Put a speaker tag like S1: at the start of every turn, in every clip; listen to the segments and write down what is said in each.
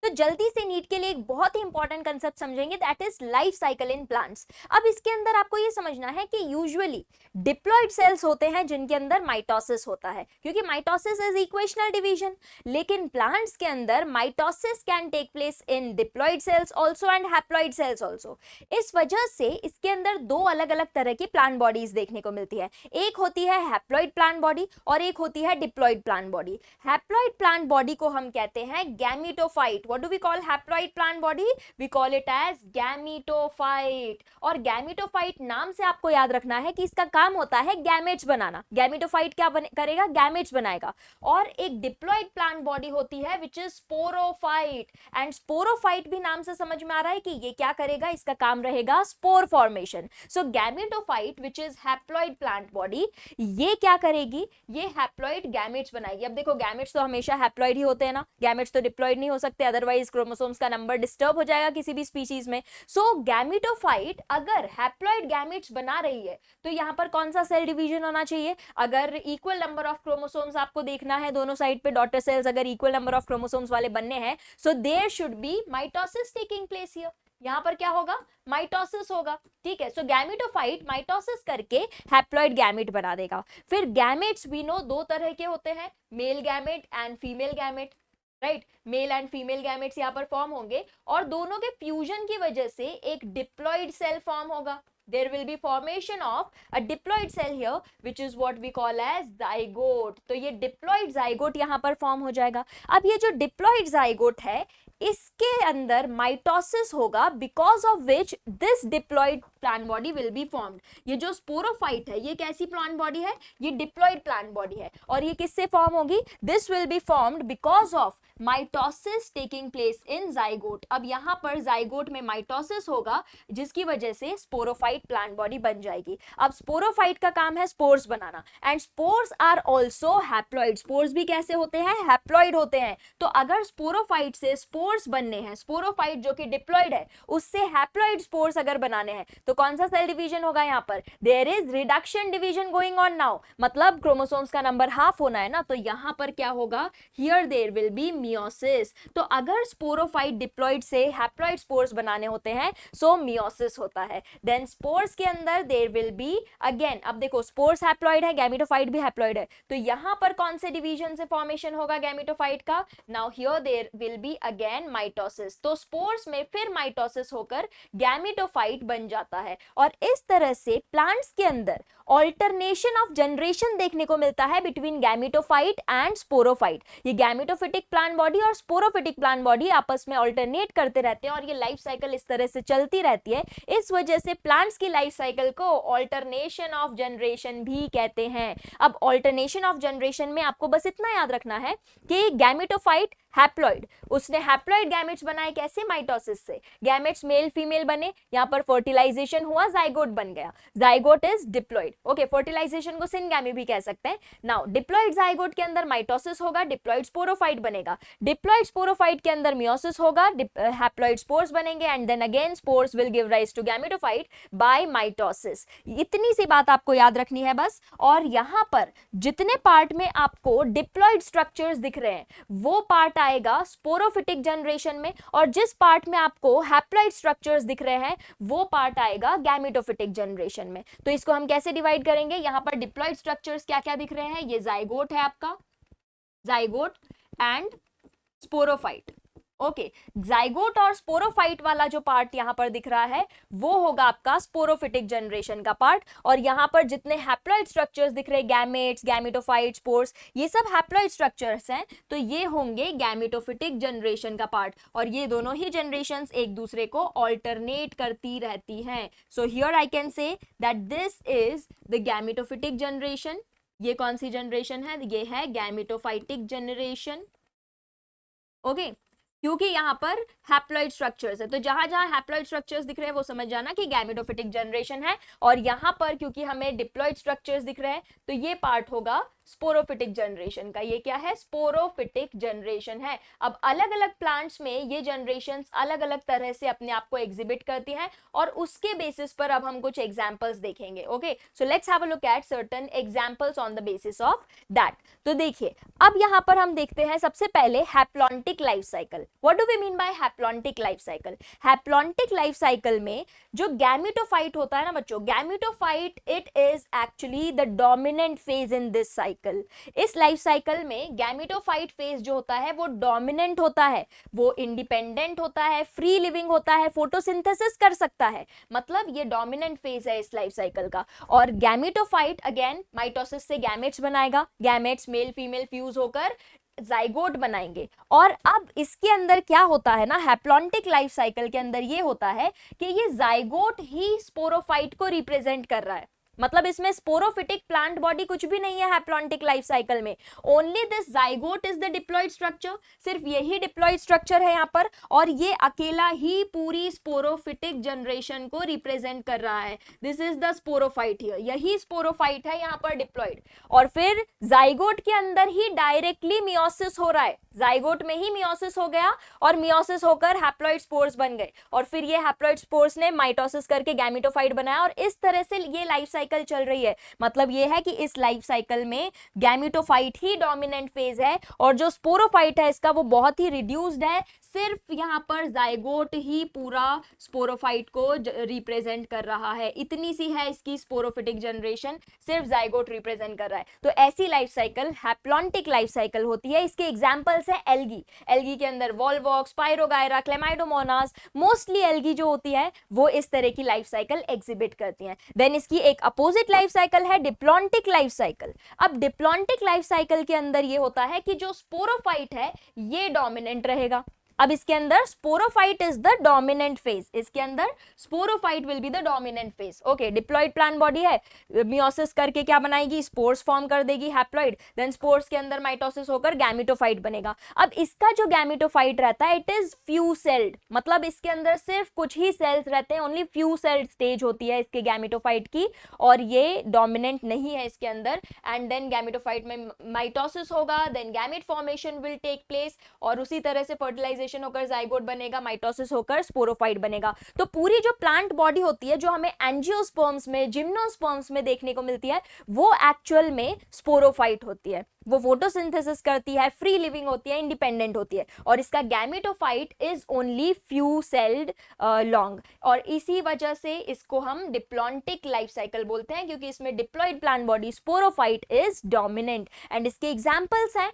S1: तो जल्दी से नीट के लिए एक बहुत ही इंपॉर्टेंट कंसेप्ट समझेंगे, that is life cycle in plants. अब इसके अंदर आपको ये समझना है कि यूजुअली डिप्लॉइड सेल्स होते हैं जिनके अंदर माइटोसिस होता है, क्योंकि माइटोसिस इज इक्वेशनल डिवीजन। लेकिन प्लांट्स के अंदर mitosis can take place in diploid cells also and haploid cells also. इस वजह से इसके अंदर दो अलग अलग तरह की प्लांट बॉडीज देखने को मिलती है, एक होती है हैप्लॉइड प्लांट बॉडी और एक होती है diploid plant body. Haploid plant body को हम कहते हैं gametophyte. What do we call haploid plant body? We call it as gametophyte. और गैमेटोफाइट नाम से आपको याद रखना है कि इसका काम होता है गैमेट्स बनाना। गैमेटोफाइट क्या करेगा? गैमेट्स बनाएगा। और एक डिप्लॉइड प्लांट बॉडी होती है which is sporophyte, and sporophyte भी नाम से समझ में आ रहा है कि ये क्या करेगा, इसका काम रहेगा spore formation. So gametophyte which is haploid plant body, ये क्या करेगी? ये हैप्लॉइड गैमेट्स बनाएगी। अब देखो गैमेट्स तो हमेशा हैप्लॉइड ही होते हैं ना, गैमेट्स तो डिप्लॉइड नहीं हो सकते, अदरवाइज क्रोमोसोम्स का नंबर डिस्टर्ब हो जाएगा किसी भी स्पीशीज में। सो गैमेटोफाइट अगर हैप्लॉइड गैमेट्स बना रही है तो यहां पर कौन सा सेल डिवीजन होना चाहिए? अगर इक्वल नंबर ऑफ क्रोमोसोम्स आपको देखना है, दोनों साइड पे डॉटर सेल्स अगर इक्वल नंबर ऑफ क्रोमोसोम्स वाले बनने हैं, so there should be mitosis taking place here. यहां पर क्या होगा? माइटोसिस होगा। ठीक है, सो गैमेटोफाइट माइटोसिस करके हैप्लॉइड गैमेट बना देगा। फिर गैमेट्स वी नो दो तरह के होते हैं, male gamete and female gamete, right? Male and female gametes यहां पर फॉर्म होंगे और दोनों के फ्यूजन की वजह से एक डिप्लॉइड सेल फॉर्म होगा। There will be formation of a diploid cell here, which is what we call as zygote। तो ये diploid zygote यहां पर फॉर्म हो जाएगा। अब ये जो diploid zygote है, इसके अंदर माइटोसिस होगा, because of which this diploid plant body will be formed. ये जो स्पोरोफाइट है, ये कैसी प्लांट बॉडी है? ये डिप्लॉइड प्लांट बॉडी है। और ये किससे फॉर्म होगी? This will be formed because of mitosis taking place in zygote. अब यहां पर जाइगोट में माइटोसिस होगा, जिसकी वजह से स्पोरोफाइट प्लांट बॉडी बन जाएगी। अब स्पोरोफाइट का काम है स्पोर्स बनाना, and spores are also haploid. Spores भी कैसे होते हैं? हैप्लॉइड होते हैं। तो अगर स्पोरोफाइट से स्पोर्स बनने हैं, स्पोरोफाइट जो कि डिप्लॉइड है उससे हैप्लॉइड स्पोर्स अगर बनाने हैं, तो कौन सा सेल डिवीजन होगा? यहाँ पर there is reduction division going on now, मतलब क्रोमोसोम्स का नंबर हाफ होना है ना, तो यहां पर क्या होगा? Here there will be meiosis. तो अगर स्पोरोफाइट डिप्लॉइड से हैप्लॉइड स्पोर्स बनाने होते हैं, सो मियोसिस होता है। देन स्पोर्स के अंदर देयर विल बी अगेन, अब देखो स्पोर्स हैप्लॉइड है, गैमेटोफाइट भी हैप्लॉइड है, तो यहां पर कौन से डिवीजन से फॉर्मेशन होगा गैमेटोफाइट का? Now here there will be again mitosis. तो स्पोर्स में फिर माइटोसिस होकर गैमेटोफाइट बन जाता है। और इस तरह से प्लांट्स के अंदर ऑल्टरनेशन ऑफ जनरेशन देखने को मिलता है बिटवीन गैमेटोफाइट एंड स्पोरोफाइट। ये गैमेटोफिटिक प्लांट बॉडी और स्पोरोफिटिक प्लांट बॉडी आपस में ऑल्टरनेट करते रहते हैं और ये लाइफ साइकिल इस तरह से चलती रहती है। इस वजह से प्लांट्स की लाइफ साइकिल को ऑल्टरनेशन ऑफ जनरेशन भी कहते हैं। अब ऑल्टरनेशन ऑफ जनरेशन में आपको बस इतना याद रखना है कि गैमेटोफाइट हैप्लॉइड, उसने हैप्लॉइड गैमेट्स बनाए, कैसे? माइटोसिस से। गैमेट्स मेल फीमेल बने, यहां पर फर्टिलाइजेशन हुआ, जाइगोट बन गया। Zygote is diploid. Okay, fertilization को सिनगैमी भी कह सकते हैं। नाउ डिप्लॉइड जाइगोट के अंदर माइटोसिस होगा, डिप्लॉइड स्पोरोफाइट बनेगा। डिप्लॉइड स्पोरोफाइट के अंदर मियोसिस होगा, हैप्लॉइड स्पोर्स बनेंगे, and then again spores will give rise to gametophyte by mitosis. इतनी सी बात आपको याद रखनी है बस। और यहां पर जितने पार्ट में आपको डिप्लॉइड स्ट्रक्चर्स दिख रहे हैं, वो पार्ट आएगा स्पोरोफिटिक जनरेशन में, और जिस पार्ट में आपको हैप्लॉइड स्ट्रक्चर्स दिख रहे हैं वो पार्ट आएगा गैमेटोफिटिक जनरेशन में। तो इसको हम कैसे डिवाइड करेंगे? यहां पर डिप्लॉइड स्ट्रक्चर्स क्या क्या दिख रहे हैं? ये जाइगोट है आपका, zygote and sporophyte. Okay, zygote और स्पोरोफाइट वाला जो पार्ट यहां पर दिख रहा है वो होगा आपका स्पोरोफिटिक जनरेशन का पार्ट। और यहां पर जितने हैप्लॉइड स्ट्रक्चर्स दिख रहे हैं, गैमेट्स, गैमेटोफाइट, स्पोर्स, ये सब हैप्लॉइड स्ट्रक्चर्स हैं, तो ये होंगे गैमेटोफिटिक जनरेशन का पार्ट। और ये दोनों ही जनरेशंस एक दूसरे को ऑल्टरनेट करती रहती हैं। So here I can say that this is the gametophytic generation. ये कौन सी जनरेशन है? ये है गैमेटोफाइटिक जनरेशन। ओके, क्योंकि यहां पर हैप्लॉइड स्ट्रक्चर्स है, तो जहां जहां हैप्लॉइड स्ट्रक्चर्स दिख रहे हैं वो समझ जाना कि गैमेटोफिटिक जनरेशन है। और यहां पर क्योंकि हमें डिप्लॉइड स्ट्रक्चर्स दिख रहे हैं, तो ये पार्ट होगा स्पोरोफिटिक जनरेशन का। ये क्या है? स्पोरोफिटिक जनरेशन है। अब अलग अलग प्लांट्स में ये जनरेशंस अलग अलग तरह से अपने आप को एग्जिबिट करती हैं और उसके बेसिस पर अब हम कुछ एग्जांपल्स देखेंगे। Okay, so let's have a look at certain examples on the basis of that. तो देखिए, अब यहां पर हम देखते हैं सबसे पहले haplontic life cycle. What do we mean by haplontic life cycle? Haplontic life cycle में जो गैमेटोफाइट होता है ना बच्चों, gametophyte it is actually the dominant phase in this cycle. इस लाइफ साइकिल में गैमेटोफाइट फेज जो होता है वो डोमिनेंट होता है, वो इंडिपेंडेंट होता है, फ्री लिविंग होता है, फोटोसिंथेसिस कर सकता है, मतलब ये डोमिनेंट फेज है इस लाइफ साइकिल का। और गैमेटोफाइट अगेन माइटोसिस से गैमेट्स बनाएगा, गैमेट्स मेल फीमेल फ्यूज होकर जाइगोट बनाएंगे। और अब इसके अंदर क्या होता है ना, हैप्लॉन्टिक लाइफ साइकिल के अंदर ये होता है कि ये जाइगोट ही स्पोरोफाइट को रिप्रेजेंट कर रहा है, मतलब इसमें स्पोरोफिटिक प्लांट बॉडी कुछ भी नहीं है हैप्लॉन्टिक लाइफ साइकिल में। Only this zygote is the diploid structure, सिर्फ यही डिप्लॉयड स्ट्रक्चर है यहाँ पर, और ये अकेला ही पूरी स्पोरोफिटिक जनरेशन को रिप्रेजेंट कर रहा है। This is the sporophyte here, यही स्पोरोफाइट है यहाँ पर डिप्लॉयड। और फिर जाइगोट के अंदर ही डायरेक्टली मियोसिस हो रहा है, जाइगोट में ही मियोसिस हो गया और मियोसिस होकर हैप्लॉइड स्पोर्स बन गए, और फिर ये हैप्लॉइड स्पोर्स ने माइटोसिस करके गैमेटोफाइट बनाया, और इस तरह से ये लाइफ साइकिल चल रही है। मतलब ये है कि इस लाइफ साइकिल में गैमेटोफाइट ही डोमिनेंट फेज है, और जो स्पोरोफाइट है इसका वो बहुत ही रिड्यूस्ड है, सिर्फ यहाँ पर जाइगोट ही पूरा स्पोरोफाइट को रिप्रेजेंट कर रहा है। इतनी सी है इसकी स्पोरोफिटिक जनरेशन, सिर्फ जाइगोट रिप्रेजेंट कर रहा है। तो ऐसी life cycle haplontic life cycle होती है। इसके एग्जांपल्स है एल्गी, एल्गी के अंदर वॉल्वॉक्स, पायरोगायरा, क्लेमाइडोमोनास, मोस्टली एल्गी जो होती है वो इस तरह की लाइफ साइकिल एग्जिबिट करती हैं। देन इसकी एक अपोजिट लाइफ साइकिल है डिप्लॉन्टिक लाइफ साइकिल। अब डिप्लॉन्टिक लाइफ साइकिल के अंदर ये होता है कि जो स्पोरोफाइट है ये डोमिनेंट रहेगा। अब इसके अंदर sporophyte is the dominant phase, इसके अंदर sporophyte will be the dominant phase. Okay, diploid plant body है, मियोसिस करके क्या बनाएगी, स्पोर्स फॉर्म कर देगी हैप्लॉइड, देन स्पोर्स के अंदर माइटोसिस होकर गैमेटोफाइट बनेगा। अब इसका जो गैमेटोफाइट रहता है इट इज फ्यू सेल्ड, मतलब इसके अंदर सिर्फ कुछ ही सेल्स रहते हैं, ओनली फ्यू सेल्ड स्टेज होती है इसके गैमेटोफाइट की, और ये डोमिनेंट नहीं है इसके अंदर। एंड देन गैमेटोफाइट में माइटोसिस होगा, then gamete formation will take place, और उसी तरह से फर्टिलाइजेशन होकर जाइगोट बनेगा, माइटोसिस होकर स्पोरोफाइट बनेगा। तो पूरी जो प्लांट बॉडी होती है जो हमें एंजियोस्पर्म्स में, जिम्नोस्पर्म्स में देखने को मिलती है, वो एक्चुअल में स्पोरोफाइट होती है। वो फोटोसिंथेसिस करती है, फ्री लिविंग होती है, इंडिपेंडेंट होती है, और इसका gametophyte is only few sailed long, और इसी वजह से इसको हम डिप्लॉन्टिक लाइफ साइकिल बोलते हैं, क्योंकि इसमें diploid plant body sporophyte is dominant. And इसके एग्जांपल्स हैं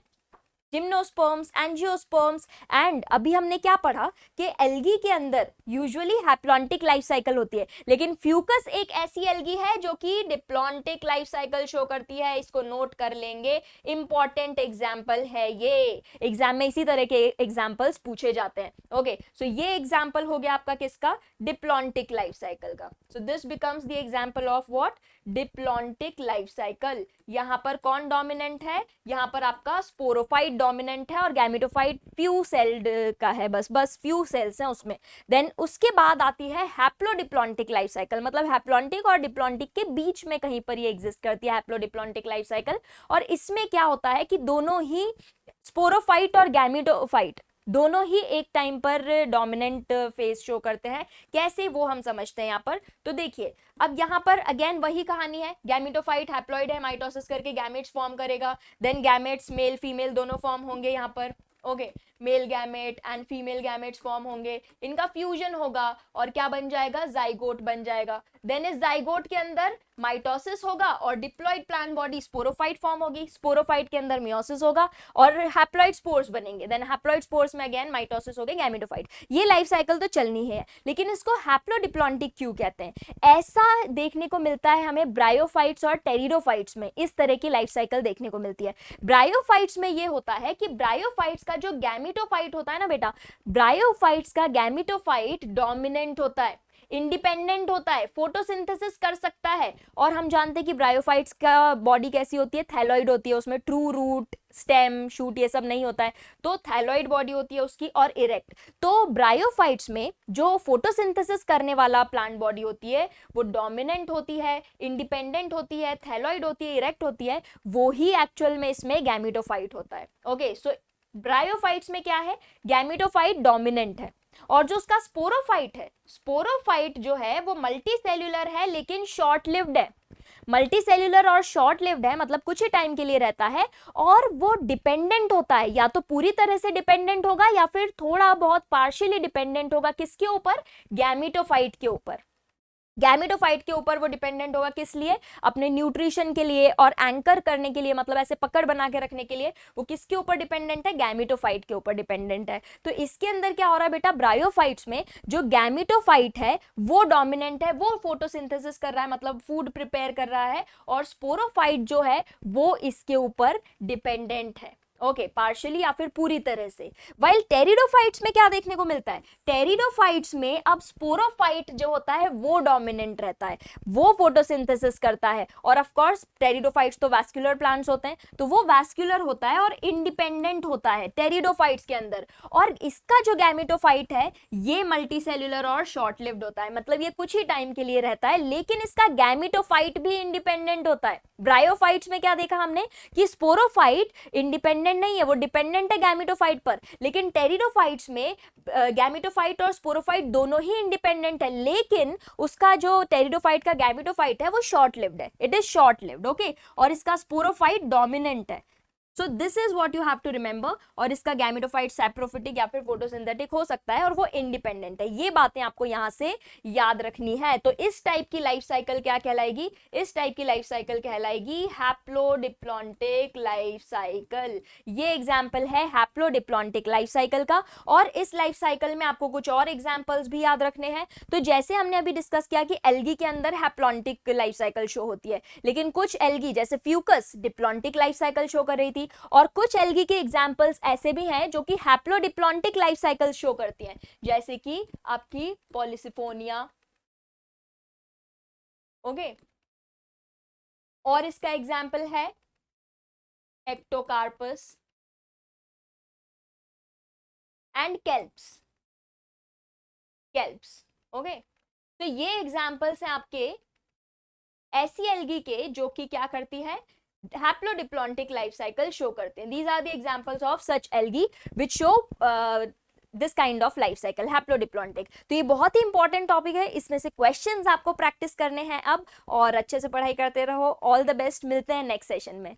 S1: जिम्नोस्पर्म्स, एंजियोस्पर्म्स, एंड अभी हमने क्या पढ़ा कि एल्गी के अंदर यूजुअली हैप्लॉन्टिक लाइफ साइकिल होती है, लेकिन फ्यूकस एक ऐसी एल्गी है जो कि डिप्लॉन्टिक लाइफ साइकिल शो करती है। इसको नोट कर लेंगे, इंपॉर्टेंट एग्जाम्पल है ये, एग्जाम में इसी तरह के एग्जाम्पल्स पूछे जाते हैं। ओके, सो ये एग्जाम्पल हो गया आपका किसका, डिप्लॉन्टिक लाइफ साइकिल का। So this becomes the example of what, diplontic life cycle. यहाँ पर कौन डोमिनेंट है, यहाँ पर आपका स्पोरोफाइट डोमिनेंट है, और गैमेटोफाइट फ्यू सेल्ड का है, बस फ्यू सेल्स हैं उसमें। देन उसके बाद आती है हैप्लोडिप्लॉन्टिक लाइफ साइकिल, मतलब हैप्लॉन्टिक और डिप्लॉन्टिक के बीच में कहीं पर ये एग्जिस्ट करती है हैप्लोडिप्लॉन्टिक लाइफ साइकिल। और इसमें क्या होता है कि दोनों ही स्पोरोफाइट और गैमेटोफाइट दोनों ही एक टाइम पर डोमिनेंट फेज शो करते हैं। कैसे, वो हम समझते हैं यहाँ पर। तो देखिए, अब यहाँ पर अगेन वही कहानी है, गैमेटोफाइट हैप्लॉइड है, माइटोसिस करके गैमेट्स फॉर्म करेगा, देन गैमेट्स मेल फीमेल दोनों फॉर्म होंगे यहाँ पर। Okay, male gamete and female gametes form होंगे, इनका फ्यूजन होगा और क्या बन जाएगा, जाइगोट बन जाएगा। देन इस जाइगोट के अंदर माइटोसिस होगा और diploid plant body sporophyte form होगी, स्पोरोफाइट के अंदर मियोसिस होगा और हैप्लॉइड स्पोर्स बनेंगे, देन हैप्लॉइड स्पोर्स में अगेन माइटोसिस हो गए, गैमेटोफाइट। ये लाइफ साइकिल तो चलनी है, लेकिन इसको हैप्लोडिप्लॉन्टिक क्यों कहते हैं? ऐसा देखने को मिलता है हमें ब्रायोफाइट्स और टेरिडोफाइट्स में, इस तरह की लाइफ साइकिल देखने को मिलती है। ब्रायोफाइट्स में ये होता है कि ब्रायोफाइट्स का जो गैमेटोफाइट होता है ना बेटा, ब्रायोफाइट्स का गैमेटोफाइट डोमिनेंट होता है। इंडिपेंडेंट होता है, फोटोसिंथेसिस कर सकता है। और हम जानते हैं कि ब्रायोफाइट्स का बॉडी कैसी होती है, थैलॉइड होती है, उसमें ट्रू रूट, स्टेम, शूट ये सब नहीं होता है, तो थैलॉइड बॉडी होती है उसकी, और इरेक्ट। तो ब्रायोफाइट्स में जो फोटोसिंथेसिस करने वाला प्लांट बॉडी होती है वो डोमिनेंट होती है, इंडिपेंडेंट होती है, थैलॉइड होती है, इरेक्ट होती है, वो ही एक्चुअल में इसमें गैमेटोफाइट होता है। ओके, सो ब्रायोफाइट्स में क्या है, गैमेटोफाइट डोमिनेंट है। और जो उसका स्पोरोफाइट है, स्पोरोफाइट जो है वो मल्टी सेल्यूलर है लेकिन शॉर्ट लिव्ड है। मल्टी सेल्यूलर और शॉर्ट लिव्ड है, मतलब कुछ ही टाइम के लिए रहता है, और वो डिपेंडेंट होता है, या तो पूरी तरह से डिपेंडेंट होगा या फिर थोड़ा बहुत पार्शियली डिपेंडेंट होगा। किसके ऊपर, गैमेटोफाइट के ऊपर। गैमेटोफाइट के ऊपर वो डिपेंडेंट होगा, किस लिए, अपने न्यूट्रिशन के लिए और एंकर करने के लिए, मतलब ऐसे पकड़ बना के रखने के लिए वो किसके ऊपर डिपेंडेंट है, गैमेटोफाइट के ऊपर डिपेंडेंट है। तो इसके अंदर क्या हो रहा है बेटा, ब्रायोफाइट्स में जो गैमेटोफाइट है वो डोमिनेंट है, वो फोटोसिंथेसिस कर रहा है, मतलब फूड प्रिपेयर कर रहा है, और स्पोरोफाइट जो है वो इसके ऊपर डिपेंडेंट है। ओके, पार्शियली या फिर पूरी तरह से। वाइल टेरिडोफाइट्स में क्या देखने को मिलता है, टेरिडोफाइट्स में अब स्पोरोफाइट जो होता है वो डोमिनेंट रहता है, वो फोटोसिंथेसिस करता है। और ऑफ कोर्स टेरिडोफाइट्स तो वैस्कुलर प्लांट्स होते हैं, तो वो वैस्कुलर होता है और इंडिपेंडेंट होता है टेरिडोफाइट्स के अंदर। और इसका जो गैमेटोफाइट है ये मल्टी सेल्यूलर और शॉर्ट लिव्ड होता है, मतलब ये कुछ ही टाइम के लिए रहता है, लेकिन इसका गैमेटोफाइट भी इंडिपेंडेंट होता है। ब्रायोफाइट्स में क्या देखा हमने कि स्पोरोफाइट इंडिपेंडेंट नहीं है, वो डिपेंडेंट है गैमेटोफाइट पर, लेकिन टेरिडोफाइट्स में गैमेटोफाइट और स्पोरोफाइट दोनों ही इंडिपेंडेंट है, लेकिन उसका जो टेरिडोफाइट का गैमेटोफाइट है वो शॉर्ट लिव्ड है, it is short lived. Okay, और इसका स्पोरोफाइट डोमिनेंट है। So this is what you have to remember. और इसका गैमेटोफाइट सैप्रोफिटिक या फिर फोटोसिंथेटिक हो सकता है, और वो इंडिपेंडेंट है। ये बातें आपको यहां से याद रखनी है। तो इस टाइप की लाइफ साइकिल क्या कहलाएगी, इस टाइप की लाइफ साइकिल कहलाएगी हैप्लोडिप्लॉन्टिक लाइफ साइकिल। ये एग्जाम्पल है हैप्लोडिप्लॉन्टिक लाइफ साइकिल का। और इस लाइफ साइकिल में आपको कुछ और एग्जाम्पल्स भी याद रखने हैं। तो जैसे हमने अभी डिस्कस किया कि एल्गी के अंदर हैप्लॉन्टिक लाइफ साइकिल शो होती है, लेकिन कुछ एल्गी जैसे Fucus diplontic life cycle show कर रही थी, और कुछ एल्गी के एग्जांपल्स ऐसे भी हैं जो कि हैप्लोडिप्लॉन्टिक लाइफ साइकिल शो करती हैं, जैसे कि आपकी पॉलिसिफोनिया। ओके, और इसका एग्जांपल है एक्टोकार्पस एंड केल्प्स। ओके, तो ये एग्जांपल्स हैं आपके ऐसी एल्गी के जो कि क्या करती है, हैप्लोडिप्लॉन्टिक लाइफ साइकिल शो करते हैं। These are the examples of such algae which show this kind of life cycle, haplodiplontic. तो ये बहुत ही इंपॉर्टेंट टॉपिक है, इसमें से क्वेश्चंस आपको प्रैक्टिस करने हैं अब, और अच्छे से पढ़ाई करते रहो। ऑल द बेस्ट, मिलते हैं नेक्स्ट सेशन में।